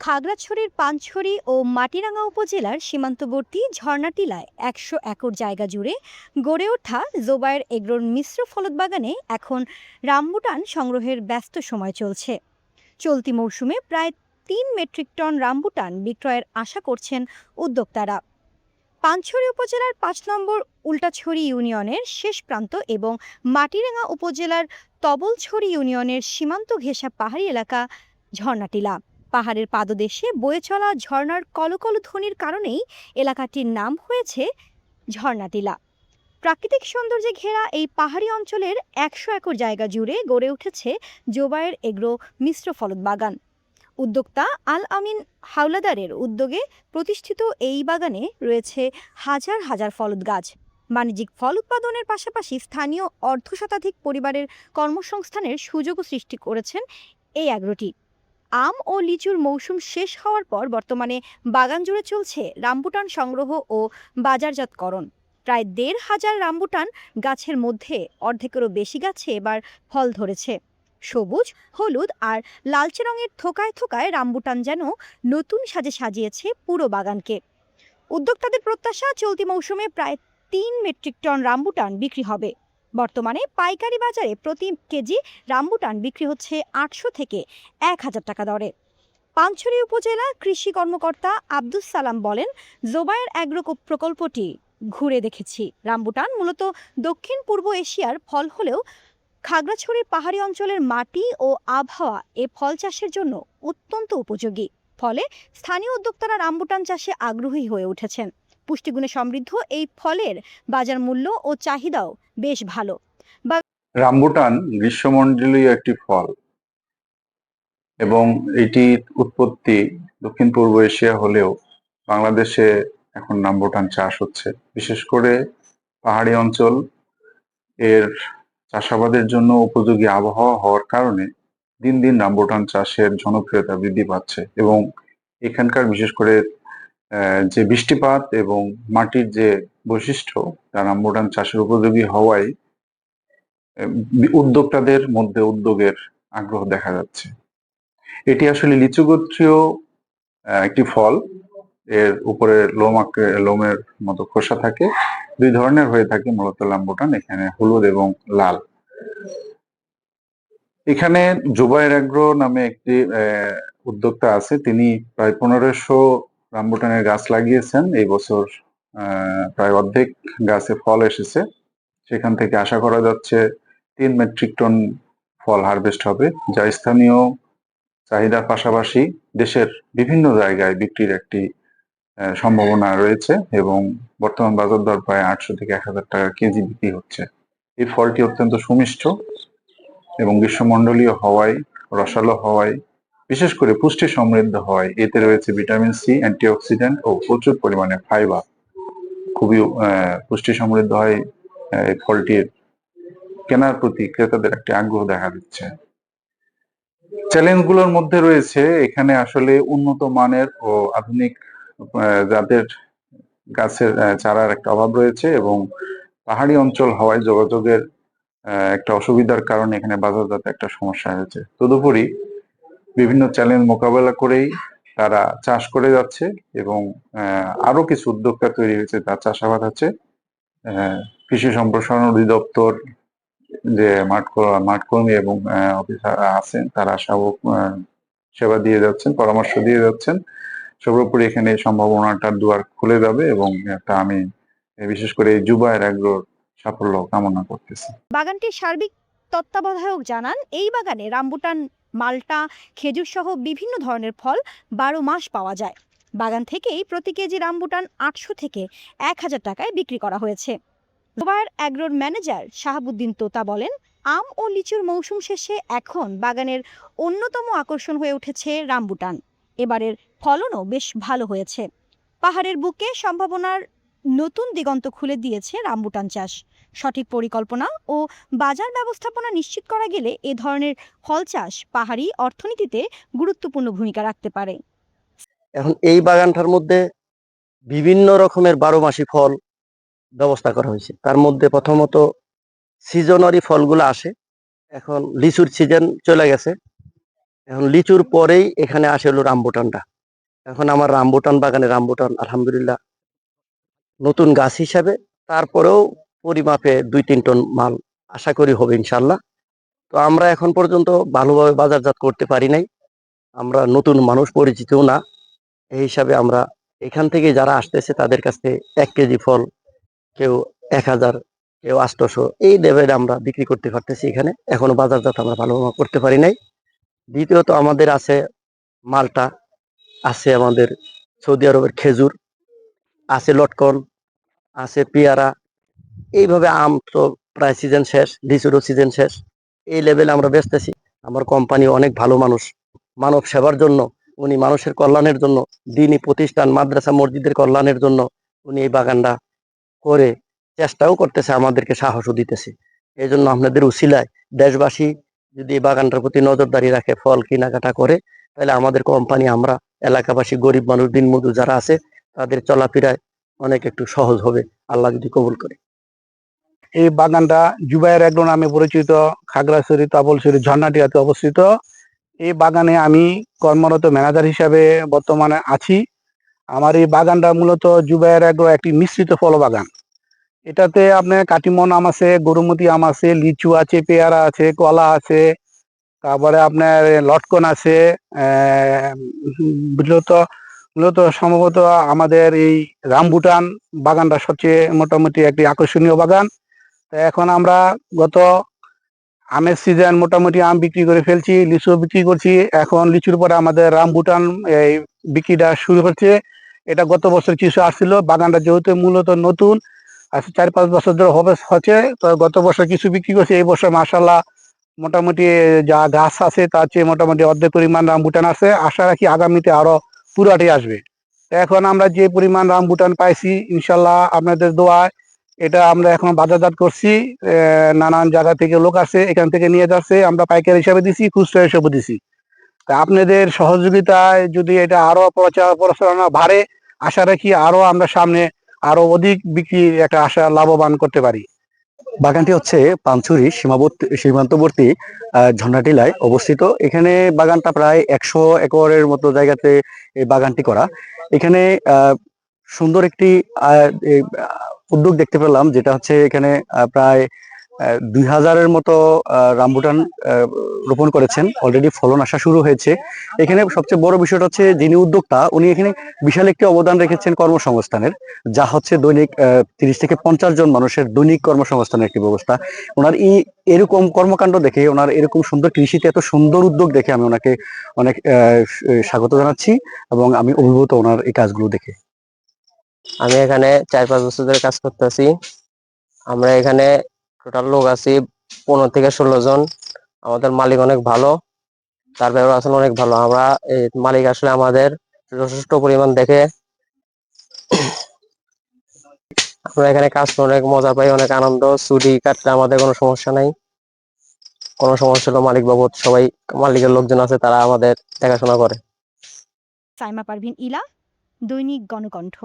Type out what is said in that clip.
খাগড়াছড়ির পানছড়ি ও মাটিরাঙ্গা উপজেলার সীমান্তবর্তী ঝর্ণাটিলায় ১০০ একর জায়গা জুড়ে গড়ে ওঠা জোবায়ের এগ্রোর মিশ্র ফলদ বাগানে এখন রামবুটান সংগ্রহের ব্যস্ত সময় চলছে। চলতি মৌসুমে প্রায় ৩ মেট্রিক টন রামবুটান বিক্রয়ের আশা করছেন উদ্যোক্তারা। পানছড়ি উপজেলার ৫ নম্বর উল্টাছড়ি ইউনিয়নের শেষ প্রান্ত এবং মাটিরাঙ্গা উপজেলার তবলছড়ি ইউনিয়নের সীমান্ত ঘেঁষা পাহাড়ি এলাকা ঝর্ণাটিলা। পাহাড়ের পাদদেশে বয়ে চলা ঝর্ণার কলকল ধ্বনির কারণেই এলাকাটির নাম হয়েছে ঝর্ণাটিলা। প্রাকৃতিক সৌন্দর্যে ঘেরা এই পাহাড়ি অঞ্চলের ১০০ একর জায়গা জুড়ে গড়ে উঠেছে জোবায়ের এগ্রো মিশ্র ফলদ বাগান। উদ্যোক্তা আল আমিন হাওলাদারের উদ্যোগে প্রতিষ্ঠিত এই বাগানে রয়েছে হাজার হাজার ফলদ গাছ। বাণিজ্যিক ফল উৎপাদনের পাশাপাশি স্থানীয় অর্ধশতাধিক পরিবারের কর্মসংস্থানের সুযোগও সৃষ্টি করেছেন এই অ্যাগ্রোটি। আম ও লিচুর মৌসুম শেষ হওয়ার পর বর্তমানে বাগান জুড়ে চলছে রামবুটান সংগ্রহ ও বাজারজাতকরণ। প্রায় ১৫০০ রামবুটান গাছের মধ্যে অর্ধেকেরও বেশি গাছে এবার ফল ধরেছে। সবুজ, হলুদ আর লালচে রঙের থোকায় থোকায় রামবুটান যেন নতুন সাজে সাজিয়েছে পুরো বাগানকে। উদ্যোক্তাদের প্রত্যাশা, চলতি মৌসুমে প্রায় ৩ মেট্রিক টন রামবুটান বিক্রি হবে। বর্তমানে পাইকারি বাজারে প্রতি কেজি রামবুটান বিক্রি হচ্ছে ৮০০ থেকে ১,০০০ টাকা দরে। পানছড়ি উপজেলা কৃষি কর্মকর্তা আব্দুস সালাম বলেন, জোবায়ের অ্যাগ্রো প্রকল্পটি ঘুরে দেখেছি। রামবুটান মূলত দক্ষিণ পূর্ব এশিয়ার ফল হলেও খাগড়াছড়ির পাহাড়ি অঞ্চলের মাটি ও আবহাওয়া এ ফল চাষের জন্য অত্যন্ত উপযোগী। ফলে স্থানীয় উদ্যোক্তারা রামবুটান চাষে আগ্রহী হয়ে উঠেছেন। পুষ্টিগুণে সমৃদ্ধ এই ফলের বাজার মূল্য ও চাহিদাও বেশ ভালো। রামবুটান গ্রীষ্মমণ্ডলীয় একটি ফল এবং এটির উৎপত্তি দক্ষিণ পূর্ব এশিয়া হলেও বাংলাদেশে এখন রামবুটান চাষ হচ্ছে। বিশেষ করে পাহাড়ি অঞ্চল এর চাষাবাদের জন্য উপযোগী আবহাওয়া হওয়ার কারণে দিন দিন রামবুটান চাষের জনপ্রিয়তা বৃদ্ধি পাচ্ছে এবং এখানকার বিশেষ করে যে বৃষ্টিপাত এবং মাটির যে বৈশিষ্ট্য তা রামবুটান চাষের উপযোগী হওয়ায় উদ্যোক্তাদের মধ্যে উদ্যোগের আগ্রহ দেখা যাচ্ছে। এটি আসলে লিচু গোত্রীয় একটি ফল। এর উপরে লোমের মতো খোসা থাকে। দুই ধরনের হয়ে থাকে মূলত রামবুটান, এখানে হলুদ এবং লাল। এখানে জোবায়ের অ্যাগ্রো নামে একটি উদ্যোক্তা আছে, তিনি প্রায় ১৫০০ রামবুটানের গাছ লাগিয়েছেন। এই বছর প্রায় অর্ধেক গাছে ফল এসেছে। সেখান থেকে আশা করা যাচ্ছে ৩ মেট্রিক টন ফল হারভেস্ট হবে, যা স্থানীয় চাহিদার পাশাপাশি দেশের বিভিন্ন জায়গায় বিক্রির একটি সম্ভাবনা রয়েছে এবং বর্তমান বাজার দর প্রায় ৮০০ থেকে ১,০০০ টাকা কেজি বিক্রি হচ্ছে। এই ফলটি অত্যন্ত সুমিষ্ট এবং গ্রীষ্মমণ্ডলীয় হওয়ায়, রসালো হওয়ায়, বিশেষ করে পুষ্টি সমৃদ্ধ হওয়ায় এতে রয়েছে ভিটামিন সি, অ্যান্টিঅক্সিডেন্ট ও প্রচুর পরিমাণে ফাইবার। খুবই পুষ্টি সমৃদ্ধ হয় এই ফলটির কেনার প্রতি ক্রেতাদের একটি আগ্রহ দেখা দিচ্ছে। চ্যালেঞ্জগুলোর মধ্যে রয়েছে এখানে আসলে উন্নত মানের ও আধুনিক জাতের গাছের চারার একটা অভাব রয়েছে এবং পাহাড়ি অঞ্চল হওয়ায় যোগাযোগের একটা অসুবিধার কারণে এখানে বাজারজাত একটা সমস্যা হয়েছে। তদুপরি বিভিন্ন চ্যালেঞ্জ মোকাবেলা করেই তারা চাষ করে যাচ্ছে এবং আরো কিছু উদ্যোক্তা তৈরি হয়েছে, তার চাষাবাদ হচ্ছে। কৃষি সম্প্রসারণ অধিদপ্তর যে মাঠকর্মী এবং অফিসার আছেন তারা সেবা দিয়ে যাচ্ছেন, পরামর্শ দিয়ে যাচ্ছেন। সর্বোপরি এখানে সম্ভাবনাটার দুয়ার খুলে যাবে এবং আমি বিশেষ করে এই জোবায়ের অ্যাগ্রোর সাফল্য কামনা করতেছি। বাগানটির সার্বিক তত্ত্বাবধায়ক জানান, এই বাগানে রামবুটান, মাল্টা, খেজুর সহ বিভিন্ন ধরনের ফল ১২ মাস পাওয়া যায়। বাগান থেকেই প্রতি কেজি রামবুটান ৮০০ থেকে ১,০০০ টাকায় বিক্রি করা হয়েছে। জোবায়ের অ্যাগ্রোর ম্যানেজার শাহাবুদ্দিন তোতা বলেন, আম ও লিচুর মৌসুম শেষে এখন বাগানের অন্যতম আকর্ষণ হয়ে উঠেছে রামবুটান। এবারের ফলনও বেশ ভালো হয়েছে। পাহাড়ের বুকে সম্ভাবনার নতুন দিগন্ত খুলে দিয়েছে রামবুটান চাষ। সঠিক পরিকল্পনা ও বাজার ব্যবস্থাপনা নিশ্চিত করা গেলে এ ধরনের ফল চাষ পাহাড়ি অর্থনীতিতে গুরুত্বপূর্ণ ভূমিকা রাখতে পারে। এখন এই বাগানটার মধ্যে বিভিন্ন রকমের ১২ মাসি ফল ব্যবস্থা করা হয়েছে। তার মধ্যে প্রথমত সিজনারি ফলগুলো আসে। এখন লিচুর সিজন চলে গেছে, এখন লিচুর পরেই এখানে আসে হলো রামবুটানটা। এখন আমার রামবুটান বাগানে রামবুটান আলহামদুলিল্লাহ নতুন গাছ হিসাবে, তারপরেও পরিমাপে 2-3 টন মাল আশা করি হবে ইনশাল্লাহ। তো আমরা এখন পর্যন্ত ভালোভাবে বাজারজাত করতে পারি নাই, আমরা নতুন মানুষ, পরিচিতও না। এই হিসাবে আমরা এখান থেকে যারা আসতেছে তাদের কাছ থেকে 1 কেজি ফল কেউ 1000, কেউ 800, এই লেভেলে আমরা বিক্রি করতে পারতেছি। এখানে এখনো বাজারজাত আমরা ভালোভাবে করতে পারি নাই। দ্বিতীয়ত আমাদের আছে মালটা, আছে আমাদের সৌদি আরবের খেজুর, আছে লটকন, আছে পেয়ারা, এইভাবে আম তো প্রায় সিজন শেষ, লিচুরও সিজন শেষ। এই লেভেলে আমরা বেচতেছি। আমার কোম্পানি অনেক ভালো মানুষ, মানব সেবার জন্য, উনি মানুষের কল্যাণের জন্য, দিনী প্রতিষ্ঠান, মাদ্রাসা, মসজিদের কল্যাণের জন্য উনি এই বাগানটা করে চেষ্টাও করতেছে, আমাদেরকে সাহসও দিতেছে। এই জন্য আপনাদের উসিলায় দেশবাসী যদি এই বাগানটার প্রতি নজরদারি রাখে, ফল কেনাকাটা করে, তাহলে আমাদের কোম্পানি, আমরা এলাকাবাসী, গরিব মানুষ, দিনমজুর যারা আছে, তাদের চলাফেরায় অনেক একটু সহজ হবে, আল্লাহ যদি কবুল করে। এই বাগানটা জুবায়ের এগ্রো নামে পরিচিত, খাগড়াছড়ি, তাবলছড়ি, ঝর্ণাটিয়াতে অবস্থিত। এই বাগানে আমি কর্মরত ম্যানেজার হিসাবে বর্তমানে আছি। আমার এই বাগানটা মূলত জুবায়ের এগ্রো একটি মিশ্রিত ফল বাগান। এটাতে আপনার কাটিমন আম আছে, গরুমতি আম আছে, লিচু আছে, পেয়ারা আছে, কলা আছে, তারপরে আপনার লটকন আছে। মূলত মূলত সম্ভবত আমাদের এই রামবুটান বাগানটা সবচেয়ে মোটামুটি একটি আকর্ষণীয় বাগান। তো এখন আমরা গত আমের সিজন মোটামুটি আম বিক্রি করে ফেলছি, লিচু বিক্রি করছি। এখন লিচুর পরে আমাদের রামবুটান এই বিক্রিটা শুরু হচ্ছে। এটা গত বছর কিছু আসছিল, বাগানটা যেহেতু মূলত নতুন, আজ 4-5 বছর ধরে হচ্ছে, তো গত বছর কিছু বিক্রি করছি। এই বছর মাশাআল্লাহ মোটামুটি যা গাছ আছে তার চেয়ে মোটামুটি অর্ধেক পরিমাণ রামবুটান আছে। আশা রাখি আগামীতে আরো পুরাটি আসবে। তো এখন আমরা যে পরিমাণ রামবুটান পাইছি, ইনশাল্লাহ আপনাদের দোয়ায় এটা আমরা এখন বাজারজাত করছি। নানান জায়গা থেকে লোক আসে, এখান থেকে নিয়ে যাচ্ছে, আমরা পাইকারি হিসাবে দিছি, খুচরা হিসাবে দিছি। তা আপনাদের সহযোগিতায় যদি এটা আরো প্রচার প্রসারণা বাড়ে, আশা রাখি আরো আমরা সামনে আরো অধিক বিক্রির একটা আশা লাভবান করতে পারি। বাগানটি হচ্ছে পানছড়ি সীমান্তবর্তী ঝর্ণাটিলায় অবস্থিত। এখানে বাগানটা প্রায় 100 একরের মতো জায়গাতে এই বাগানটি করা। এখানে সুন্দর একটি উদ্যোগ দেখতে পেলাম, যেটা হচ্ছে এখানে প্রায় 2000-এর মতো রামবুটান রোপণ করেছেন, অলরেডি ফলন আসা শুরু হয়েছে। এখানে সবচেয়ে বড় বিষয়টা হচ্ছে যিনি উদ্যোক্তা, উনি এখানে বিশাল একটি অবদান রেখেছেন কর্মসংস্থানের, যা হচ্ছে দৈনিক 30 থেকে 50 জন মানুষের দৈনিক কর্মসংস্থানের একটি ব্যবস্থা। ওনার এরকম কর্মকাণ্ড দেখে, ওনার এরকম সুন্দর কৃষিতে এত সুন্দর উদ্যোগ দেখে আমি ওনাকে অনেক স্বাগত জানাচ্ছি, এবং আমি অভিভূত ওনার এই কাজগুলো দেখে। আমি এখানে 4-5 বছর ধরে কাজ করতেছি। আমরা এখানে টোটাল লোক আছি 15 থেকে 16 জন। আমাদের মালিক অনেক ভালো, তার ব্যবহার আসলে অনেক ভালো। আমরা এই মালিক আসলে আমাদের যথেষ্ট পরিমাণ দেখে। আমরা এখানে কাজ করে অনেক মজা পাই, অনেক আনন্দ। ছুটি কাটতে আমাদের কোনো সমস্যা নাই। কোনো সমস্যা হলো মালিক বাবদ সবাই, মালিকের লোকজন আছে, তারা আমাদের দেখাশোনা করে। সাইমা পারভিন ইলা, দৈনিক গণকণ্ঠ।